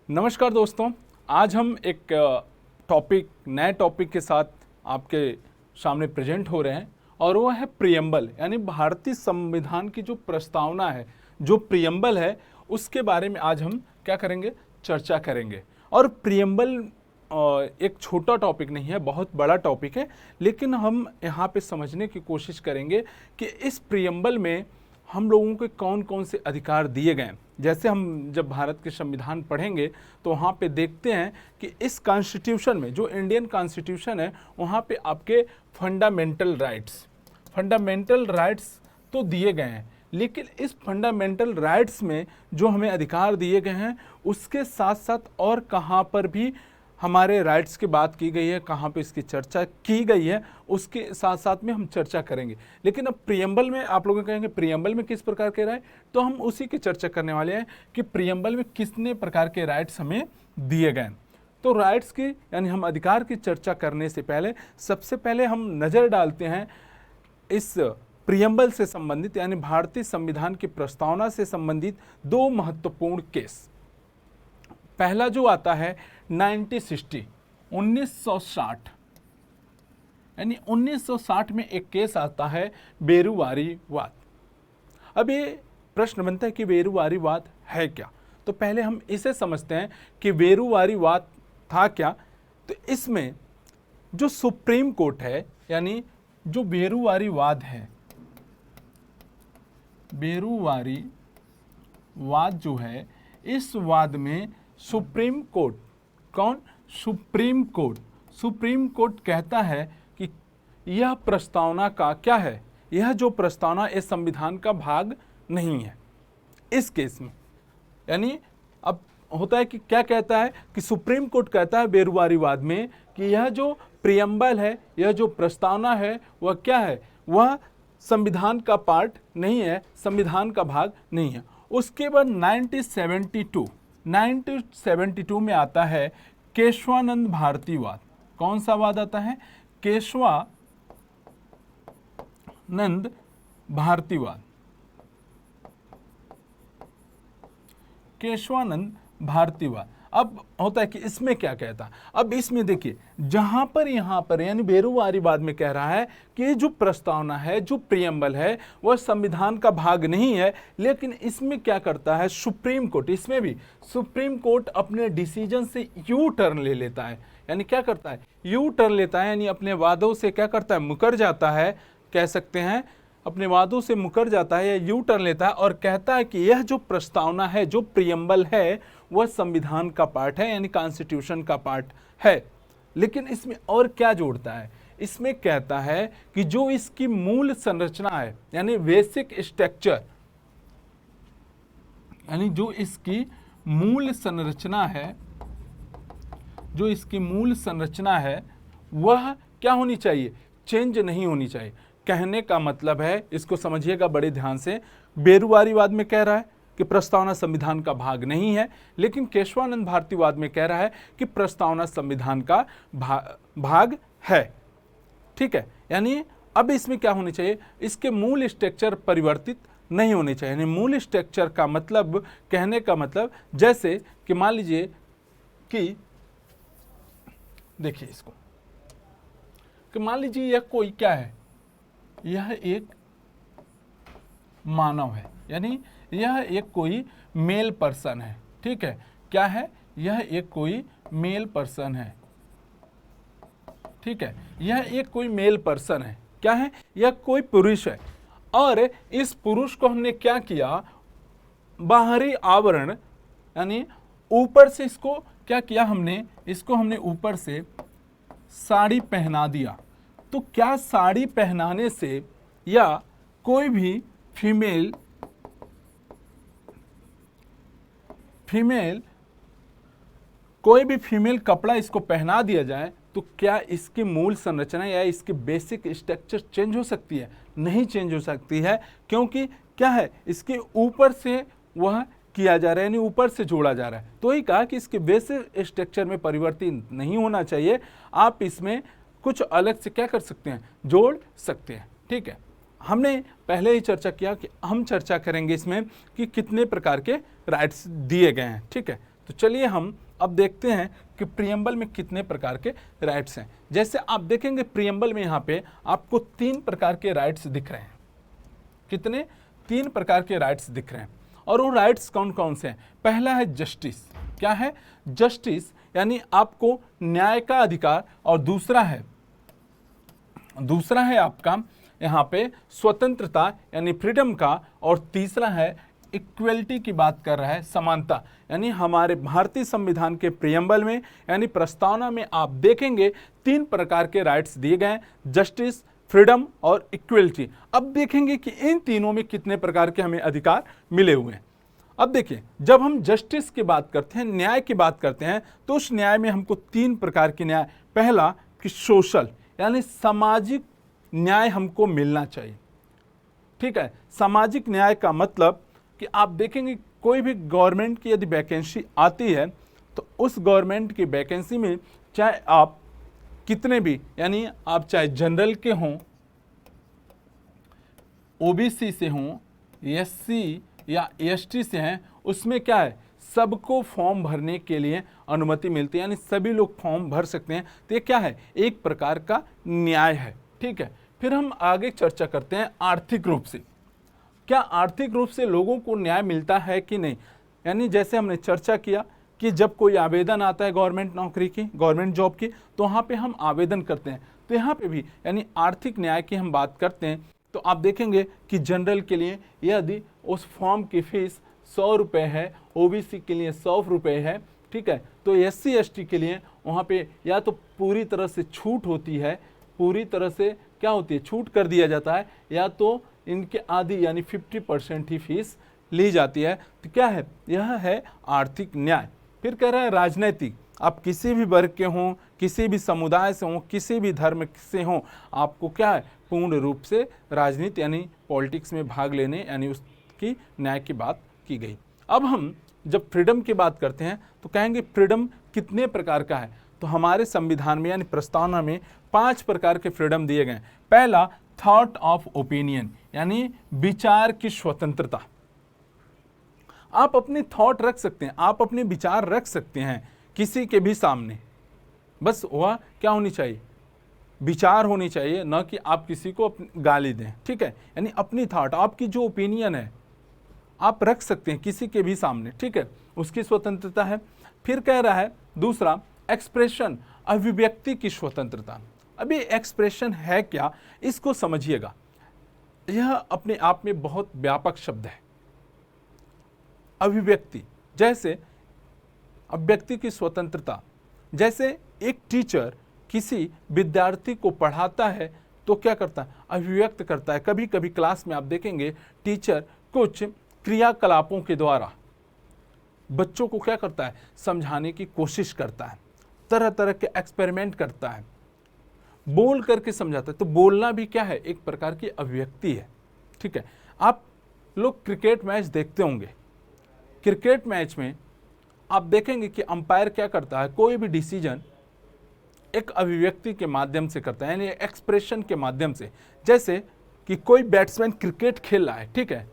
नमस्कार दोस्तों, आज हम एक नए टॉपिक के साथ आपके सामने प्रेजेंट हो रहे हैं और वो है प्रियम्बल, यानी भारतीय संविधान की जो प्रस्तावना है, जो प्रियम्बल है, उसके बारे में आज हम क्या करेंगे, चर्चा करेंगे। और प्रियम्बल एक छोटा टॉपिक नहीं है, बहुत बड़ा टॉपिक है, लेकिन हम यहाँ पे समझने की कोशिश करेंगे कि इस प्रियम्बल में हम लोगों को कौन कौन से अधिकार दिए गए हैं। जैसे हम जब भारत के संविधान पढ़ेंगे तो वहाँ पे देखते हैं कि इस कॉन्स्टिट्यूशन में, जो इंडियन कॉन्स्टिट्यूशन है, वहाँ पे आपके फंडामेंटल राइट्स तो दिए गए हैं, लेकिन इस फंडामेंटल राइट्स में जो हमें अधिकार दिए गए हैं, उसके साथ साथ और कहाँ पर भी हमारे राइट्स की बात की गई है, कहाँ पे इसकी चर्चा की गई है, उसके साथ साथ में हम चर्चा करेंगे। लेकिन अब प्रियम्बल में आप लोग कहेंगे प्रियम्बल में किस प्रकार के राइट, तो हम उसी की चर्चा करने वाले हैं कि प्रियम्बल में कितने प्रकार के राइट्स हमें दिए गए। तो राइट्स की यानी हम अधिकार की चर्चा करने से पहले सबसे पहले हम नज़र डालते हैं इस प्रियम्बल से संबंधित यानी भारतीय संविधान की प्रस्तावना से संबंधित दो महत्वपूर्ण केस। पहला जो आता है 1960 यानी 1960 में एक केस आता है बेरुवारीवाद। अब ये प्रश्न बनता है कि बेरुवारीवाद है क्या, तो पहले हम इसे समझते हैं कि बेरुवारीवाद था क्या। तो इसमें जो सुप्रीम कोर्ट है, यानी जो बेरुवारीवाद है, बेरुवारीवाद जो है, इस वाद में सुप्रीम कोर्ट, कौन, सुप्रीम कोर्ट कहता है कि यह प्रस्तावना का क्या है, यह जो प्रस्तावना इस संविधान का भाग नहीं है। इस केस में यानी अब होता है कि क्या कहता है कि सुप्रीम कोर्ट कहता है बेरुवारीवाद में कि यह जो प्रियम्बल है, यह जो प्रस्तावना है, वह क्या है, वह संविधान का पार्ट नहीं है, संविधान का भाग नहीं है। उसके बाद 1972 में आता है केशवानंद भारतीवाद। कौन सा वाद आता है, केशवानंद भारतीवाद। अब होता है कि इसमें क्या कहता है, अब इसमें देखिए जहां पर यहां पर यानी बेरुवारीवाद में कह रहा है कि जो प्रस्तावना है, जो प्रियम्बल है, वह संविधान का भाग नहीं है, लेकिन इसमें क्या करता है सुप्रीम कोर्ट, इसमें भी सुप्रीम कोर्ट अपने डिसीजन से यू टर्न ले लेता है। यानी क्या करता है, यू टर्न लेता है, यानी अपने वादों से क्या करता है, मुकर जाता है, कह सकते हैं अपने वादों से मुकर जाता है या यू टर्न लेता है और कहता है कि यह जो प्रस्तावना है, जो प्रियम्बल है, वह संविधान का पार्ट है, यानी कॉन्स्टिट्यूशन का पार्ट है। लेकिन इसमें और क्या जोड़ता है, इसमें कहता है कि जो इसकी मूल संरचना है, यानी बेसिक स्ट्रक्चर, यानी जो इसकी मूल संरचना है, वह क्या होनी चाहिए, चेंज नहीं होनी चाहिए। कहने का मतलब है, इसको समझिएगा बड़े ध्यान से, बेरुवारीवाद में कह रहा है कि प्रस्तावना संविधान का भाग नहीं है, लेकिन केशवानंद भारतीवाद में कह रहा है कि प्रस्तावना संविधान का भाग है। ठीक है, यानी अब इसमें क्या होनी चाहिए, इसके मूल स्ट्रक्चर परिवर्तित नहीं होने चाहिए। यानी मूल स्ट्रक्चर का मतलब, कहने का मतलब, जैसे कि मान लीजिए कि देखिए इसको, कि मान लीजिए यह कोई क्या है, यह एक मानव है, यानी यह एक कोई मेल पर्सन है। ठीक है, क्या है, यह एक कोई मेल पर्सन है। ठीक है, यह एक कोई मेल पर्सन है, क्या है, यह कोई पुरुष है। और इस पुरुष को हमने क्या किया, बाहरी आवरण यानी ऊपर से इसको क्या किया, हमने ऊपर से साड़ी पहना दिया। तो क्या साड़ी पहनाने से या कोई भी फीमेल कोई भी फीमेल कपड़ा इसको पहना दिया जाए, तो क्या इसकी मूल संरचना या इसकी बेसिक स्ट्रक्चर चेंज हो सकती है, नहीं चेंज हो सकती है, क्योंकि क्या है, इसके ऊपर से वह किया जा रहा है, यानी ऊपर से जोड़ा जा रहा है। तो ही कहा कि इसके बेसिक स्ट्रक्चर में परिवर्तन नहीं होना चाहिए, आप इसमें कुछ अलग से क्या कर सकते हैं, जोड़ सकते हैं। ठीक है, हमने पहले ही चर्चा किया कि हम चर्चा करेंगे इसमें कि कितने प्रकार के राइट्स दिए गए हैं। ठीक है, तो चलिए हम अब देखते हैं कि प्रियम्बल में कितने प्रकार के राइट्स हैं। जैसे आप देखेंगे प्रियम्बल में यहाँ पे आपको 3 प्रकार के राइट्स दिख रहे हैं। कितने? 3 प्रकार के राइट्स दिख रहे हैं। और वो राइट्स कौन कौन से हैं? पहला है जस्टिस। क्या है? जस्टिस यानी आपको न्याय का अधिकार। और दूसरा है आपका यहाँ पे स्वतंत्रता यानी फ्रीडम का। और तीसरा है इक्वलिटी की बात कर रहा है, समानता। यानी हमारे भारतीय संविधान के प्रियम्बल में यानी प्रस्तावना में आप देखेंगे 3 प्रकार के राइट्स दिए गए हैं, जस्टिस, फ्रीडम और इक्वलिटी। अब देखेंगे कि इन तीनों में कितने प्रकार के हमें अधिकार मिले हुए हैं। अब देखिए, जब हम जस्टिस की बात करते हैं, न्याय की बात करते हैं, तो उस न्याय में हमको 3 प्रकार के न्याय। पहला कि सोशल यानी सामाजिक न्याय हमको मिलना चाहिए। ठीक है, सामाजिक न्याय का मतलब कि आप देखेंगे कोई भी गवर्नमेंट की यदि वैकेंसी आती है तो उस गवर्नमेंट की वैकेंसी में चाहे आप कितने भी यानी आप चाहे जनरल के हों, ओबीसी से हों, एससी या एसटी से हैं, उसमें क्या है, सबको फॉर्म भरने के लिए अनुमति मिलती है, यानी सभी लोग फॉर्म भर सकते हैं। तो ये क्या है? एक प्रकार का न्याय है। ठीक है, फिर हम आगे चर्चा करते हैं आर्थिक रूप से। क्या आर्थिक रूप से लोगों को न्याय मिलता है कि नहीं? यानी जैसे हमने चर्चा किया कि जब कोई आवेदन आता है गवर्नमेंट नौकरी की, गवर्नमेंट जॉब की, तो वहाँ पे हम आवेदन करते हैं। तो यहाँ पे भी यानी आर्थिक न्याय की हम बात करते हैं तो आप देखेंगे कि जनरल के लिए यदि उस फॉर्म की फीस 100 रुपये है, ओबीसी के लिए 100 रुपये है, ठीक है, तो SC ST के लिए वहाँ पे या तो पूरी तरह से छूट होती है, पूरी तरह से क्या होती है, छूट कर दिया जाता है, या तो इनके आधी यानी 50% ही फीस ली जाती है। तो क्या है? यह है आर्थिक न्याय। फिर कह रहा है राजनैतिक। आप किसी भी वर्ग के हों, किसी भी समुदाय से हों, किसी भी धर्म से हों, आपको क्या है, पूर्ण रूप से राजनीति यानी पॉलिटिक्स में भाग लेने यानी उसकी न्याय की बात की गई। अब हम जब फ्रीडम की बात करते हैं तो कहेंगे फ्रीडम कितने प्रकार का है? तो हमारे संविधान में यानी प्रस्तावना में 5 प्रकार के फ्रीडम दिए गए। पहला थॉट ऑफ ओपिनियन यानी विचार की स्वतंत्रता। आप अपने थॉट रख सकते हैं, आप अपने विचार रख सकते हैं किसी के भी सामने, बस वह क्या होनी चाहिए, विचार होनी चाहिए, न कि आप किसी को गाली दें। ठीक है, यानी अपनी थॉट, आपकी जो ओपिनियन है आप रख सकते हैं किसी के भी सामने। ठीक है, उसकी स्वतंत्रता है। फिर कह रहा है दूसरा एक्सप्रेशन, अभिव्यक्ति की स्वतंत्रता। अभी एक्सप्रेशन है क्या, इसको समझिएगा। यह अपने आप में बहुत व्यापक शब्द है। अभिव्यक्ति, जैसे अभिव्यक्ति की स्वतंत्रता, जैसे एक टीचर किसी विद्यार्थी को पढ़ाता है तो क्या करता है, अभिव्यक्त करता है। कभी कभी क्लास में आप देखेंगे टीचर कुछ क्रियाकलापों के द्वारा बच्चों को क्या करता है, समझाने की कोशिश करता है, तरह तरह के एक्सपेरिमेंट करता है, बोल करके समझाता है। तो बोलना भी क्या है, एक प्रकार की अभिव्यक्ति है। ठीक है, आप लोग क्रिकेट मैच देखते होंगे, क्रिकेट मैच में आप देखेंगे कि अंपायर क्या करता है, कोई भी डिसीजन एक अभिव्यक्ति के माध्यम से करता है, यानी एक्सप्रेशन के माध्यम से। जैसे कि कोई बैट्समैन क्रिकेट खेल रहा है, ठीक है,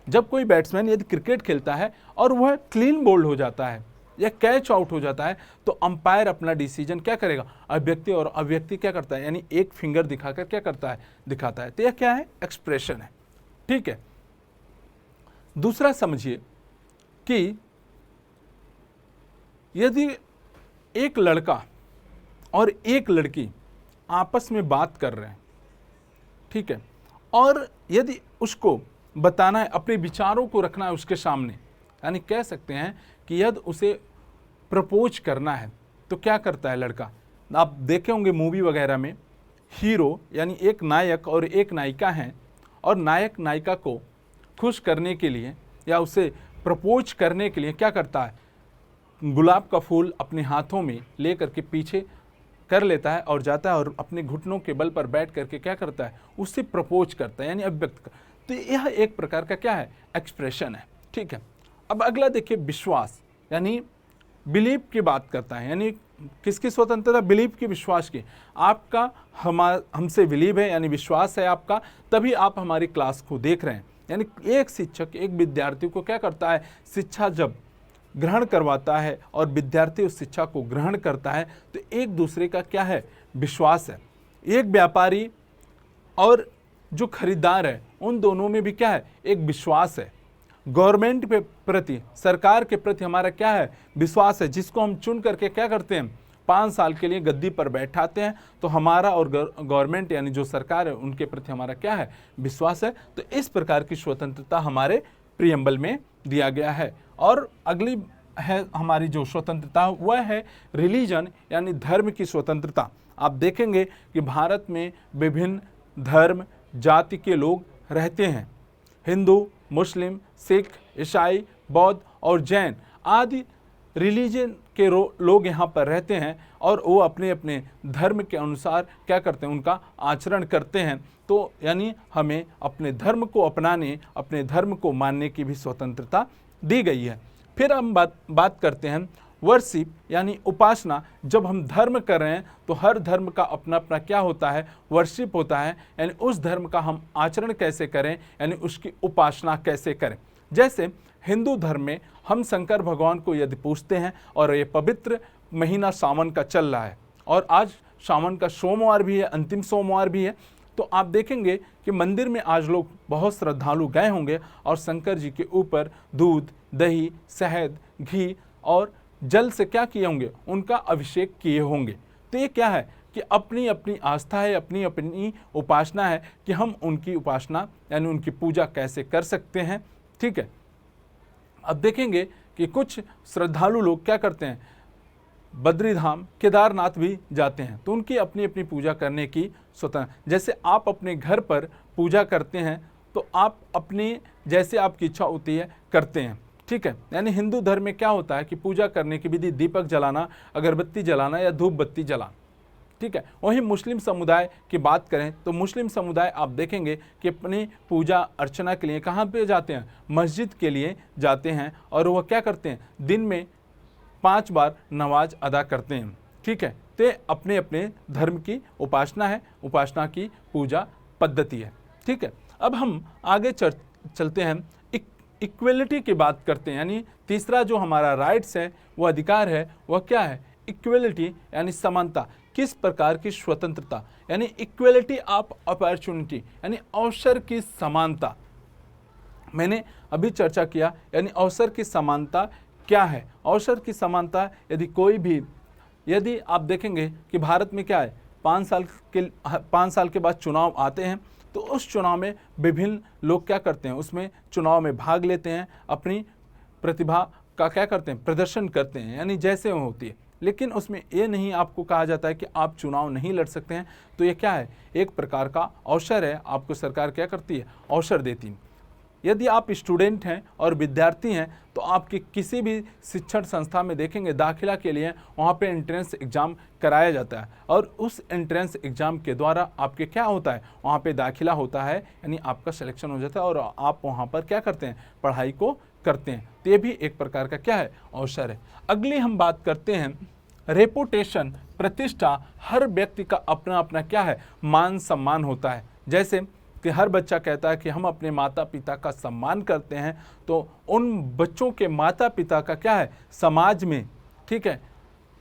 जब कोई बैट्समैन यदि क्रिकेट खेलता है और वह क्लीन बोल्ड हो जाता है या कैच आउट हो जाता है तो अंपायर अपना डिसीजन क्या करेगा, अभिव्यक्ति, और अभिव्यक्ति क्या करता है, यानी एक फिंगर दिखाकर क्या करता है, दिखाता है। तो यह क्या है, एक्सप्रेशन है। ठीक है, दूसरा समझिए कि यदि एक लड़का और एक लड़की आपस में बात कर रहे हैं, ठीक है, और यदि उसको बताना है, अपने विचारों को रखना है उसके सामने, यानी कह सकते हैं कि यदि उसे प्रपोज करना है तो क्या करता है लड़का। आप देखे होंगे मूवी वगैरह में, हीरो यानी एक नायक और एक नायिका हैं, और नायक नायिका को खुश करने के लिए या उसे प्रपोज करने के लिए क्या करता है, गुलाब का फूल अपने हाथों में ले करके पीछे कर लेता है और जाता है और अपने घुटनों के बल पर बैठ करके क्या करता है, उससे प्रपोज करता है, यानी अभिव्यक्त। तो यह एक प्रकार का क्या है, एक्सप्रेशन है। ठीक है, अब अगला देखिए विश्वास, यानी बिलीव की बात करता है, यानी किसकी स्वतंत्रता, बिलीव की, विश्वास की। आपका हमसे बिलीव है यानी विश्वास है आपका, तभी आप हमारी क्लास को देख रहे हैं। यानी एक शिक्षक एक विद्यार्थी को क्या करता है, शिक्षा जब ग्रहण करवाता है और विद्यार्थी उस शिक्षा को ग्रहण करता है तो एक दूसरे का क्या है, विश्वास है। एक व्यापारी और जो खरीदार है उन दोनों में भी क्या है, एक विश्वास है। गवर्नमेंट पे प्रति, सरकार के प्रति हमारा क्या है, विश्वास है, जिसको हम चुन करके क्या करते हैं, 5 साल के लिए गद्दी पर बैठाते हैं। तो हमारा और गवर्नमेंट यानी जो सरकार है उनके प्रति हमारा क्या है, विश्वास है। तो इस प्रकार की स्वतंत्रता हमारे प्रियम्बल में दिया गया है। और अगली है हमारी जो स्वतंत्रता वह है रिलीजन यानी धर्म की स्वतंत्रता। आप देखेंगे कि भारत में विभिन्न धर्म जाति के लोग रहते हैं। हिंदू, मुस्लिम, सिख, ईसाई, बौद्ध और जैन आदि रिलीजन के लोग यहाँ पर रहते हैं और वो अपने अपने धर्म के अनुसार क्या करते हैं, उनका आचरण करते हैं। तो यानी हमें अपने धर्म को अपनाने, अपने धर्म को मानने की भी स्वतंत्रता दी गई है। फिर हम बात करते हैं वर्शिप यानी उपासना। जब हम धर्म कर रहे हैं तो हर धर्म का अपना अपना क्या होता है, वर्शिप होता है, यानी उस धर्म का हम आचरण कैसे करें, यानी उसकी उपासना कैसे करें। जैसे हिंदू धर्म में हम शंकर भगवान को यदि पूजते हैं और ये पवित्र महीना सावन का चल रहा है और आज सावन का सोमवार भी है, अंतिम सोमवार भी है, तो आप देखेंगे कि मंदिर में आज लोग बहुत श्रद्धालु गए होंगे और शंकर जी के ऊपर दूध, दही, शहद, घी और जल से क्या किए होंगे, उनका अभिषेक किए होंगे। तो ये क्या है कि अपनी अपनी आस्था है, अपनी अपनी उपासना है कि हम उनकी उपासना यानी उनकी पूजा कैसे कर सकते हैं। ठीक है, अब देखेंगे कि कुछ श्रद्धालु लोग क्या करते हैं, बद्रीधाम, केदारनाथ भी जाते हैं, तो उनकी अपनी अपनी पूजा करने की स्वतंत्र। जैसे आप अपने घर पर पूजा करते हैं तो आप अपनी जैसे आपकी इच्छा होती है करते हैं। ठीक है, यानी हिंदू धर्म में क्या होता है कि पूजा करने की विधि दीपक जलाना, अगरबत्ती जलाना या धूप बत्ती जलाना। ठीक है, वहीं मुस्लिम समुदाय की बात करें तो मुस्लिम समुदाय आप देखेंगे कि अपनी पूजा अर्चना के लिए कहाँ पे जाते हैं, मस्जिद के लिए जाते हैं और वह क्या करते हैं, दिन में 5 बार नमाज अदा करते हैं। ठीक है, तो अपने अपने धर्म की उपासना है, उपासना की पूजा पद्धति है। ठीक है, अब हम आगे चलते हैं, इक्वलिटी की बात करते हैं। यानी तीसरा जो हमारा राइट्स है, वो अधिकार है, वह क्या है, इक्वलिटी यानी समानता। किस प्रकार की स्वतंत्रता, यानी इक्वलिटी ऑफ अपॉर्चुनिटी यानी अवसर की समानता। मैंने अभी चर्चा किया, यानी अवसर की समानता क्या है। अवसर की समानता यदि आप देखेंगे कि भारत में क्या है, 5 साल के बाद चुनाव आते हैं, तो उस चुनाव में विभिन्न लोग क्या करते हैं, उसमें चुनाव में भाग लेते हैं, अपनी प्रतिभा का क्या करते हैं, प्रदर्शन करते हैं, यानी जैसे वो होती है। लेकिन उसमें ये नहीं आपको कहा जाता है कि आप चुनाव नहीं लड़ सकते हैं। तो ये क्या है, एक प्रकार का अवसर है, आपको सरकार क्या करती है, अवसर देती है। यदि आप स्टूडेंट हैं और विद्यार्थी हैं तो आपकी किसी भी शिक्षण संस्था में देखेंगे दाखिला के लिए वहाँ पे एंट्रेंस एग्ज़ाम कराया जाता है और उस एंट्रेंस एग्ज़ाम के द्वारा आपके क्या होता है, वहाँ पे दाखिला होता है, यानी आपका सिलेक्शन हो जाता है और आप वहाँ पर क्या करते हैं, पढ़ाई को करते हैं। तो ये भी एक प्रकार का क्या है, अवसर है। अगली हम बात करते हैं रेपुटेशन, प्रतिष्ठा। हर व्यक्ति का अपना अपना क्या है, मान सम्मान होता है। जैसे कि हर बच्चा कहता है कि हम अपने माता पिता का सम्मान करते हैं, तो उन बच्चों के माता पिता का क्या है, समाज में, ठीक है,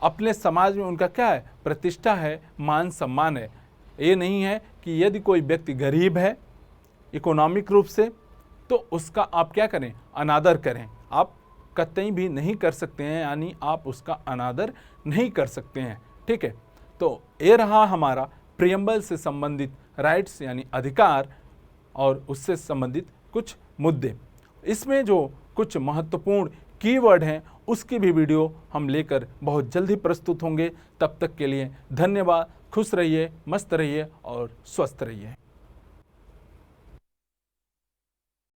अपने समाज में उनका क्या है, प्रतिष्ठा है, मान सम्मान है। ये नहीं है कि यदि कोई व्यक्ति गरीब है इकोनॉमिक रूप से तो उसका आप क्या करें, अनादर करें। आप कतई भी नहीं कर सकते हैं, यानी आप उसका अनादर नहीं कर सकते हैं। ठीक है, तो ये रहा हमारा प्रियम्बल से संबंधित राइट्स यानी अधिकार और उससे संबंधित कुछ मुद्दे। इसमें जो कुछ महत्वपूर्ण कीवर्ड हैं उसकी भी वीडियो हम लेकर बहुत जल्दी प्रस्तुत होंगे। तब तक के लिए धन्यवाद। खुश रहिए, मस्त रहिए और स्वस्थ रहिए।